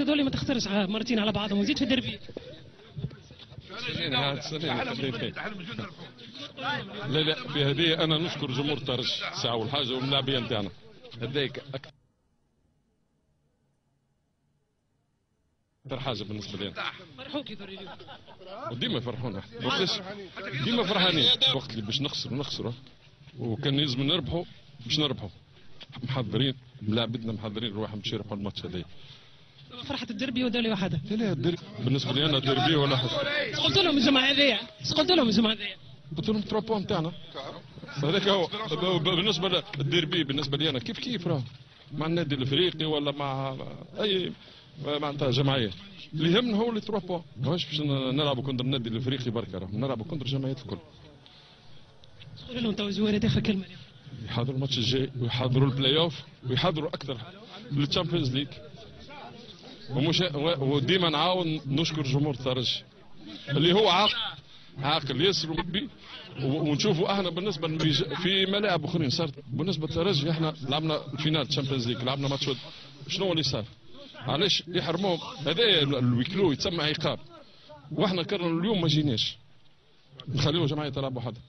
الفرنسي دولي ما تخسرش مرتين على بعضهم وزيد في الدربي. لا لا بهذه انا نشكر جمهور طرش ساعه والحاجه والملاعبيه نتاعنا هذاك اكثر حاجه بالنسبه لنا. فرحوك يضري اليوم وديما فرحونا ديما فرحانين وقت اللي باش نخسروا وكان يلزم نربحوا باش نربحوا محضرين ملاعبتنا محضرين رواحهم باش يربحوا الماتش هذايا. فرحة الدربي ودولي وحده. لا الدربي بالنسبه لي انا دربي ولا حد. قلت لهم الجماعه هذيا قلت لهم الجماعه هذيا قلت لهم 3 بوان تاعنا هذاك هو بالنسبه للديربي بالنسبه لي انا كيف راه مع النادي الافريقي ولا مع اي معناتها جمعيه اللي يهمنا هو اللي 3 بوان ماهوش باش نلعبوا كونتر النادي الافريقي بركه راه نلعبوا كونتر الجمعيات الكل. تقول لهم تو الجواري اخر كلمه يحضروا الماتش الجاي ويحضروا البلاي اوف ويحضروا اكثر للتشامبيونز ليج وديما نعاون نشكر جمهور الترجي اللي هو عاقل ياسر ومبي ونشوفوا احنا بالنسبه في ملاعب اخرين صارت بالنسبه للترجي احنا لعبنا الفينال تشامبيونز ليج لعبنا ماتش شنو اللي صار؟ علاش يحرموهم هذا الويكلو يتسمى عقاب واحنا كرنا اليوم ما جيناش نخليو جمعيه تلعب وحدها.